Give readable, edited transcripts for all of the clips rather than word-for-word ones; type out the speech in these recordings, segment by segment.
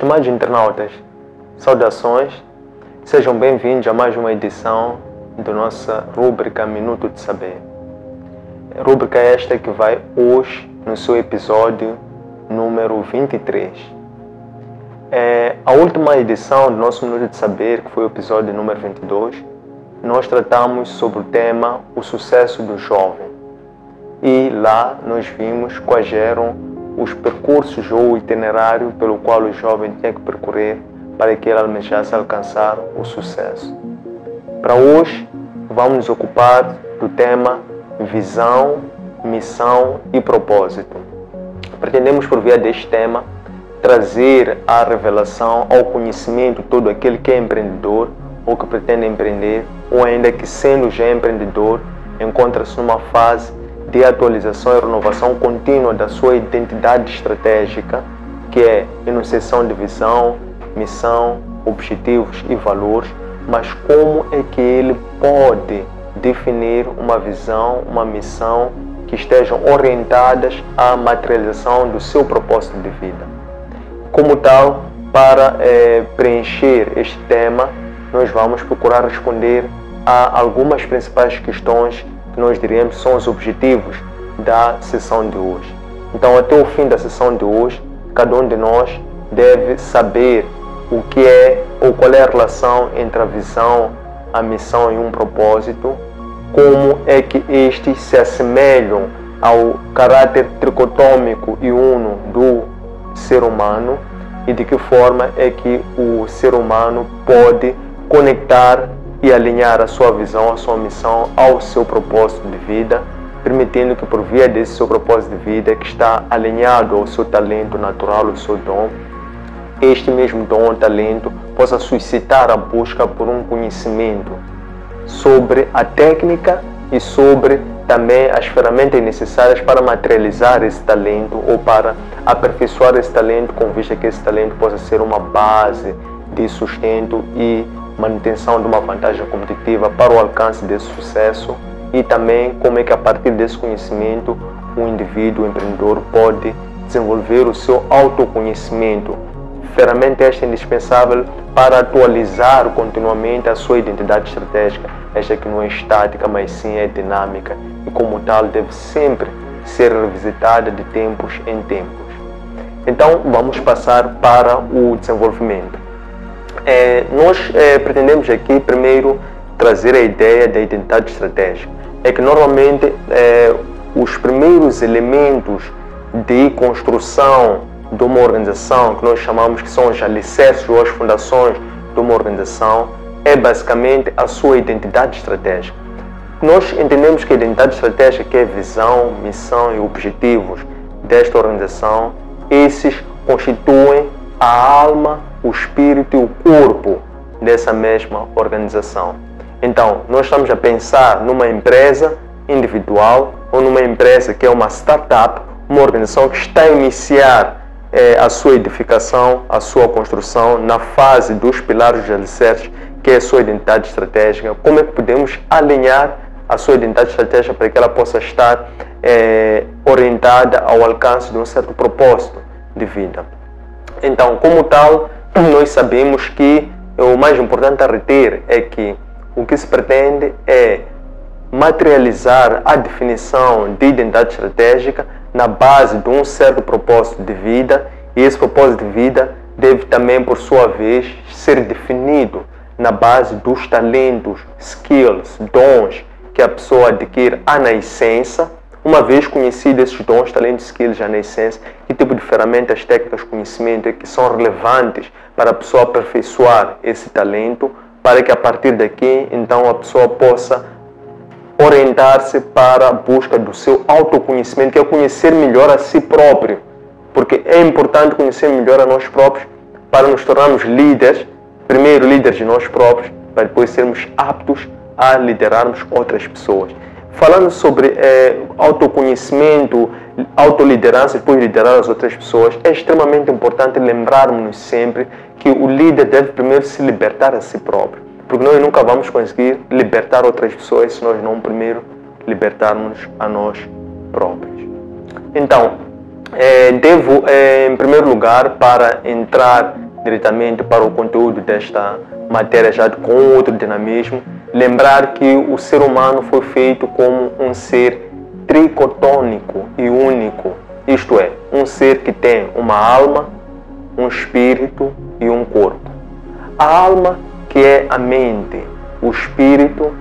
Estimados internautas, saudações, sejam bem-vindos a mais uma edição da nossa rúbrica Minuto de Saber. Rúbrica esta que vai hoje no seu episódio número 23. A última edição do nosso Minuto de Saber, que foi o episódio número 22, nós tratamos sobre o tema o sucesso do jovem. E lá nós vimos quais eram os percursos ou o itinerário pelo qual o jovem tinha que percorrer para que ele almejasse alcançar o sucesso. Para hoje, vamos nos ocupar do tema visão, missão e propósito. Pretendemos, por via deste tema, trazer à revelação, ao conhecimento todo aquele que é empreendedor ou que pretende empreender, ou ainda que sendo já empreendedor, encontra-se numa fase de atualização e renovação contínua da sua identidade estratégica, que é enunciação de visão, missão, objetivos e valores, mas como é que ele pode definir uma visão, uma missão que estejam orientadas à materialização do seu propósito de vida. Como tal, para preencher este tema, nós vamos procurar responder a algumas principais questões que nós diríamos são os objetivos da sessão de hoje. Então, até o fim da sessão de hoje, cada um de nós deve saber o que é ou qual é a relação entre a visão, a missão e um propósito, como é que estes se assemelham ao caráter tricotômico e uno do ser humano e de que forma é que o ser humano pode conectar e alinhar a sua visão, a sua missão ao seu propósito de vida, permitindo que por via desse seu propósito de vida, que está alinhado ao seu talento natural, ao seu dom, este mesmo dom, talento, possa suscitar a busca por um conhecimento sobre a técnica e sobre também as ferramentas necessárias para materializar esse talento ou para aperfeiçoar esse talento, com vista que esse talento possa ser uma base de sustento e manutenção de uma vantagem competitiva para o alcance desse sucesso, e também como é que a partir desse conhecimento o indivíduo, o empreendedor, pode desenvolver o seu autoconhecimento, ferramenta esta indispensável para atualizar continuamente a sua identidade estratégica, esta que não é estática, mas sim é dinâmica e como tal deve sempre ser revisitada de tempos em tempos. Então vamos passar para o desenvolvimento. Nós pretendemos aqui primeiro trazer a ideia da identidade estratégica. É que normalmente os primeiros elementos de construção de uma organização, que nós chamamos que são os alicerces ou as fundações de uma organização, é basicamente a sua identidade estratégica. Nós entendemos que a identidade estratégica, que é visão, missão e objetivos desta organização, esses constituem a alma, o espírito e o corpo dessa mesma organização. Então, nós estamos a pensar numa empresa individual ou numa empresa que é uma startup, uma organização que está a iniciar a sua edificação, a sua construção na fase dos pilares de alicerces, que é a sua identidade estratégica. Como é que podemos alinhar a sua identidade estratégica para que ela possa estar orientada ao alcance de um certo propósito de vida? Então, como tal, nós sabemos que o mais importante a reter é que o que se pretende é materializar a definição de identidade estratégica na base de um certo propósito de vida, e esse propósito de vida deve também, por sua vez, ser definido na base dos talentos, skills, dons que a pessoa adquire à nascença. Uma vez conhecidos esses dons, talentos, skills já na essência, que tipo de ferramentas, técnicas, conhecimento que são relevantes para a pessoa aperfeiçoar esse talento, para que a partir daqui, então, a pessoa possa orientar-se para a busca do seu autoconhecimento, que é conhecer melhor a si próprio, porque é importante conhecer melhor a nós próprios para nos tornarmos líderes, primeiro líderes de nós próprios, para depois sermos aptos a liderarmos outras pessoas. Falando sobre autoconhecimento, autoliderança e depois liderar as outras pessoas, é extremamente importante lembrarmos sempre que o líder deve primeiro se libertar a si próprio, porque nós nunca vamos conseguir libertar outras pessoas se nós não primeiro libertarmos a nós próprios. Então, devo, em primeiro lugar, para entrar diretamente para o conteúdo desta matéria, já com outro dinamismo, lembrar que o ser humano foi feito como um ser tricotônico e único, isto é, um ser que tem uma alma, um espírito e um corpo. A alma, que é a mente, o espírito,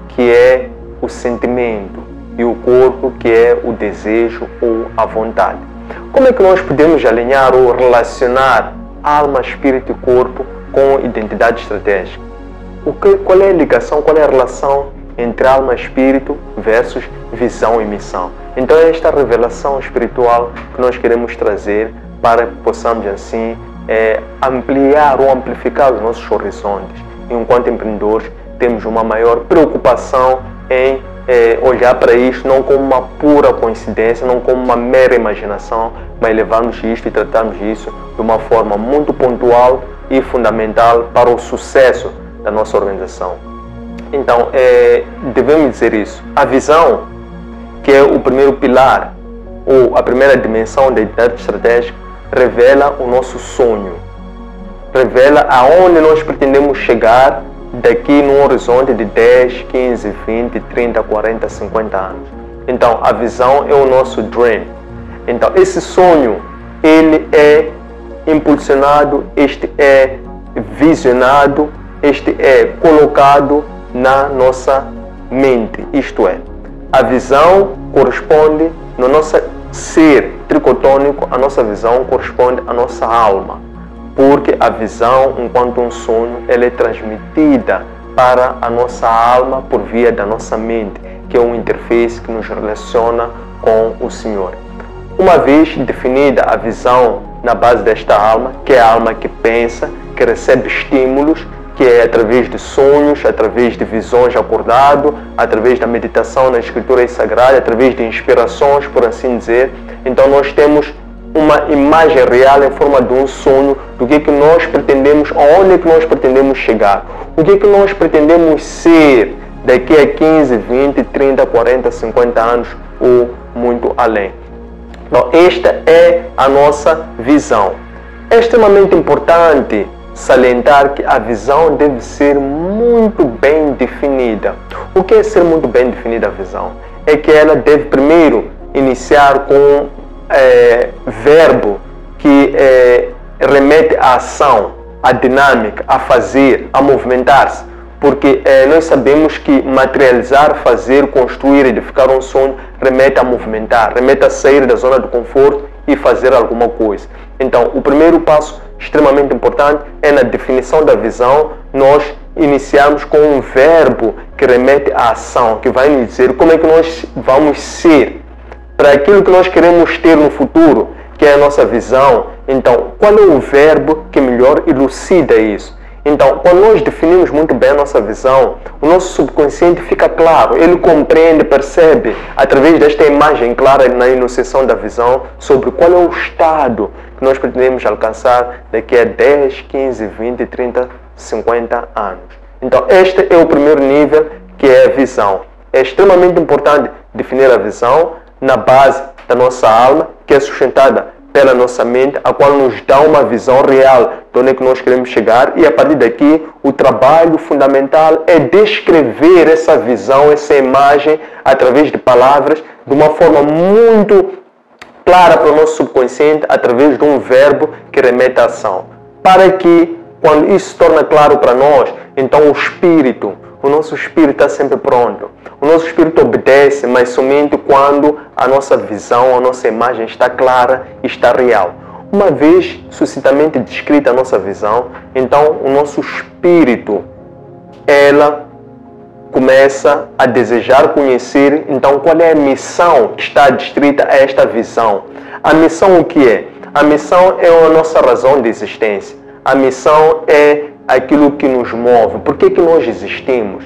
que é o sentimento, e o corpo, que é o desejo ou a vontade. Como é que nós podemos alinhar ou relacionar alma, espírito e corpo com identidade estratégica? Qual é a ligação, qual é a relação entre alma, espírito versus visão e missão? Então é esta revelação espiritual que nós queremos trazer para que possamos assim ampliar ou amplificar os nossos horizontes. Enquanto empreendedores, temos uma maior preocupação em olhar para isto não como uma pura coincidência, não como uma mera imaginação, mas levarmos isto e tratarmos isso de uma forma muito pontual e fundamental para o sucesso da nossa organização. Então, devemos dizer isso. A visão, que é o primeiro pilar, ou a primeira dimensão da identidade estratégica, revela o nosso sonho, revela aonde nós pretendemos chegar daqui num horizonte de 10, 15, 20, 30, 40, 50 anos. Então, a visão é o nosso dream. Então, esse sonho, ele é impulsionado, este é visionado, este é colocado na nossa mente. Isto é, a visão corresponde no nosso ser tricotônico, a nossa visão corresponde à nossa alma. Porque a visão, enquanto um sonho, ela é transmitida para a nossa alma por via da nossa mente, que é uma interface que nos relaciona com o Senhor. Uma vez definida a visão na base desta alma, que é a alma que pensa, que recebe estímulos, que é através de sonhos, através de visões acordado, através da meditação na Escritura Sagrada, através de inspirações, por assim dizer. Então nós temos uma imagem real em forma de um sonho do que nós pretendemos, aonde que nós pretendemos chegar, o que nós pretendemos ser daqui a 15, 20, 30, 40, 50 anos ou muito além. Então, esta é a nossa visão. É extremamente importante salientar que a visão deve ser muito bem definida. O que é ser muito bem definida a visão? É que ela deve primeiro iniciar com verbo que remete à ação, à dinâmica, a fazer, a movimentar-se. Porque nós sabemos que materializar, fazer, construir, edificar um sonho remete a movimentar, remete a sair da zona de conforto e fazer alguma coisa. Então, o primeiro passo extremamente importante é na definição da visão, nós iniciarmos com um verbo que remete à ação, que vai nos dizer como é que nós vamos ser para aquilo que nós queremos ter no futuro, que é a nossa visão. Então, qual é o verbo que melhor elucida isso? Então, quando nós definimos muito bem a nossa visão, o nosso subconsciente fica claro, ele compreende, percebe, através desta imagem clara na enunciação da visão, sobre qual é o estado que nós pretendemos alcançar daqui a 10, 15, 20, 30, 50 anos. Então, este é o primeiro nível, que é a visão. É extremamente importante definir a visão na base da nossa alma, que é sustentada pela nossa mente, a qual nos dá uma visão real de onde é que nós queremos chegar, e a partir daqui o trabalho fundamental é descrever essa visão, essa imagem através de palavras de uma forma muito clara para o nosso subconsciente, através de um verbo que remete à ação, para que quando isso se torna claro para nós, então o nosso espírito está sempre pronto. O nosso espírito obedece, mas somente quando a nossa visão, a nossa imagem está clara e está real. Uma vez sucintamente descrita a nossa visão, então o nosso espírito, ela começa a desejar conhecer, então qual é a missão que está adstrita a esta visão. A missão o que é? A missão é a nossa razão de existência. A missão é aquilo que nos move. Por que nós existimos?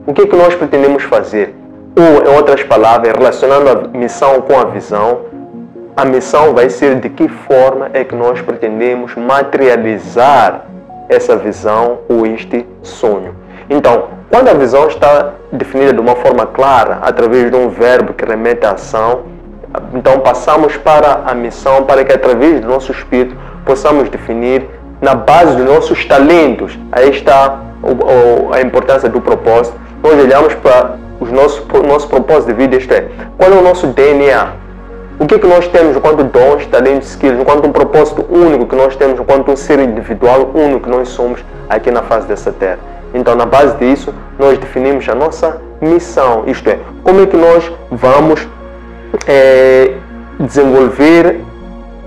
O que nós pretendemos fazer? Ou, em outras palavras, relacionando a missão com a visão, a missão vai ser de que forma é que nós pretendemos materializar essa visão ou este sonho. Então, quando a visão está definida de uma forma clara, através de um verbo que remete à ação, então passamos para a missão, para que através do nosso espírito possamos definir na base dos nossos talentos. Aí está a importância do propósito. Nós olhamos para o nosso propósito de vida, isto é, qual é o nosso DNA? O que nós temos enquanto dons, talentos, skills, enquanto um propósito único que nós temos, enquanto um ser individual único que nós somos aqui na face dessa terra. Então, na base disso, nós definimos a nossa missão, isto é, como é que nós vamos desenvolver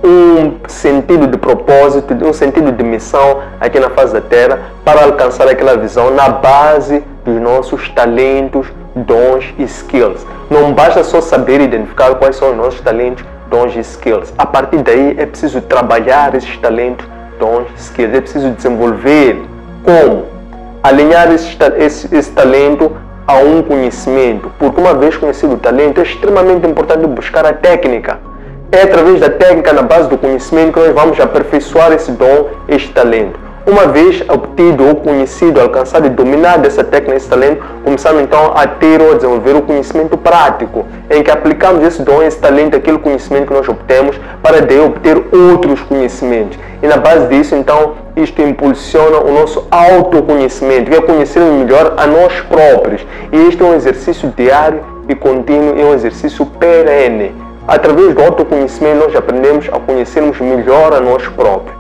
um sentido de propósito, um sentido de missão aqui na face da terra para alcançar aquela visão na base dos nossos talentos, dons e skills. Não basta só saber identificar quais são os nossos talentos, dons e skills. A partir daí é preciso trabalhar esses talentos, dons e skills. É preciso desenvolver como alinhar esse talento a um conhecimento. Porque uma vez conhecido o talento, é extremamente importante buscar a técnica. É através da técnica, na base do conhecimento, que nós vamos aperfeiçoar esse dom, este talento. Uma vez obtido ou conhecido, alcançado e dominado essa técnica, esse talento, começamos então a ter ou a desenvolver o conhecimento prático, em que aplicamos esse dom, esse talento, aquele conhecimento que nós obtemos, para daí obter outros conhecimentos. E na base disso, então, isto impulsiona o nosso autoconhecimento, que é conhecermos melhor a nós próprios. E este é um exercício diário e contínuo, é um exercício perene. Através do autoconhecimento, nós aprendemos a conhecermos melhor a nós próprios.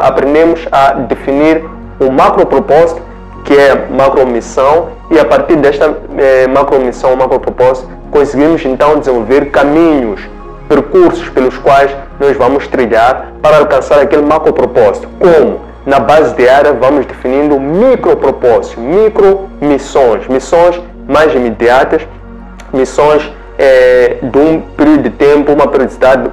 Aprendemos a definir o macropropósito, que é macromissão, e a partir desta macromissão, macropropósito, conseguimos então desenvolver caminhos, percursos pelos quais nós vamos trilhar para alcançar aquele macropropósito. Como? Na base diária vamos definindo micropropósitos, micromissões, missões mais imediatas, missões de um período de tempo, uma periodicidade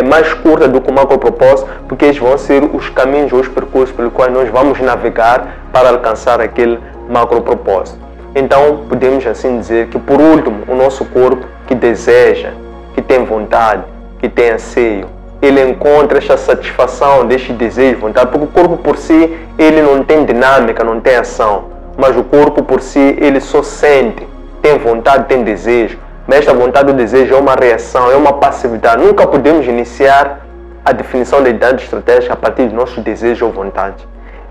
mais curta do que o macropropósito, porque estes vão ser os caminhos ou os percursos pelos quais nós vamos navegar para alcançar aquele macropropósito. Então, podemos assim dizer que, por último, o nosso corpo que deseja, que tem vontade, que tem anseio, ele encontra esta satisfação deste desejo, vontade, porque o corpo por si, ele não tem dinâmica, não tem ação, mas o corpo por si, ele só sente, tem vontade, tem desejo. Mas esta vontade ou desejo é uma reação, é uma passividade. Nunca podemos iniciar a definição da identidade estratégica a partir de nossos desejos ou vontades.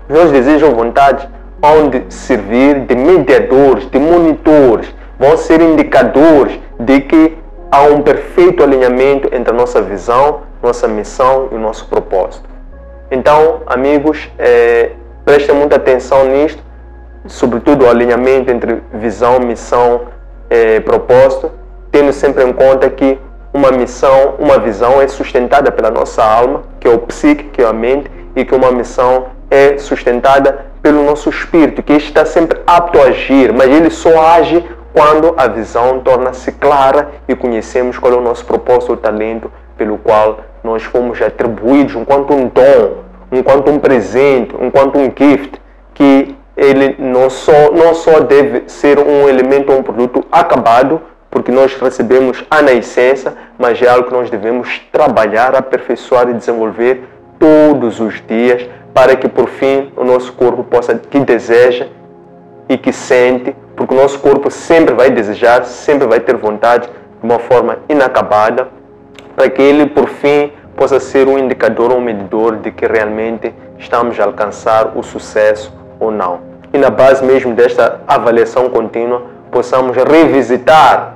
Os nossos desejos ou vontades vão servir de mediadores, de monitores, vão ser indicadores de que há um perfeito alinhamento entre a nossa visão, nossa missão e o nosso propósito. Então, amigos, prestem muita atenção nisto, sobretudo o alinhamento entre visão, missão e propósito, tendo sempre em conta que uma missão, uma visão é sustentada pela nossa alma, que é o psique, que é a mente, e que uma missão é sustentada pelo nosso espírito, que está sempre apto a agir, mas ele só age quando a visão torna-se clara e conhecemos qual é o nosso propósito ou talento pelo qual nós fomos atribuídos enquanto um dom, enquanto um presente, enquanto um gift, que ele não só deve ser um elemento ou um produto acabado, porque nós recebemos a nascença, mas é algo que nós devemos trabalhar, aperfeiçoar e desenvolver todos os dias, para que por fim o nosso corpo possa, que deseja e que sente, porque o nosso corpo sempre vai desejar, sempre vai ter vontade de uma forma inacabada, para que ele por fim possa ser um indicador, um medidor de que realmente estamos a alcançar o sucesso ou não. E na base mesmo desta avaliação contínua, possamos revisitar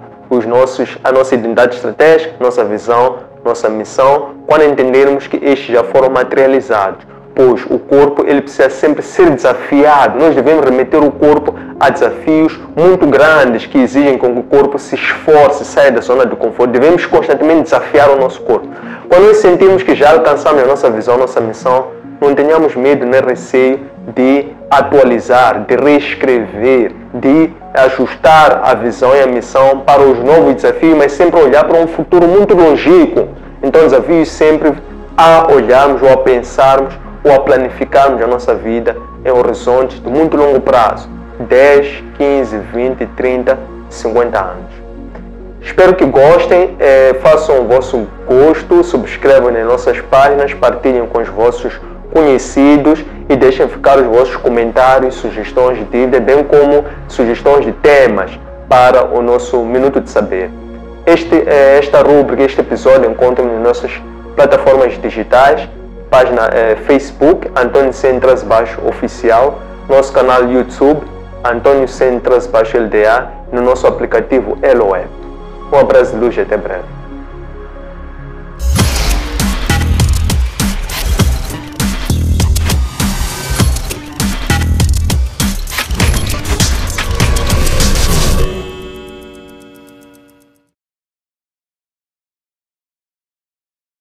a nossa identidade estratégica, nossa visão, nossa missão, quando entendermos que estes já foram materializados. Pois o corpo ele precisa sempre ser desafiado. Nós devemos remeter o corpo a desafios muito grandes que exigem que o corpo se esforce, saia da zona de conforto. Devemos constantemente desafiar o nosso corpo. Quando nós sentimos que já alcançamos a nossa visão, nossa missão, não tenhamos medo nem receio de atualizar, de reescrever, de ajustar a visão e a missão para os novos desafios, mas sempre olhar para um futuro muito longínquo. Então, desafios sempre a olharmos ou a pensarmos ou a planificarmos a nossa vida em horizontes de muito longo prazo, 10, 15, 20, 30, 50 anos. Espero que gostem, façam o vosso gosto, subscrevam nas nossas páginas, partilhem com os vossos conhecidos e deixem ficar os vossos comentários, sugestões de dívida, bem como sugestões de temas para o nosso Minuto de Saber. Esta rúbrica, este episódio encontra-me nas nossas plataformas digitais, página Facebook, Antônio Centras Baixo Oficial, nosso canal YouTube, Antônio Centras Baixo LDA, no nosso aplicativo Elo Web. Um abraço de luz e até breve.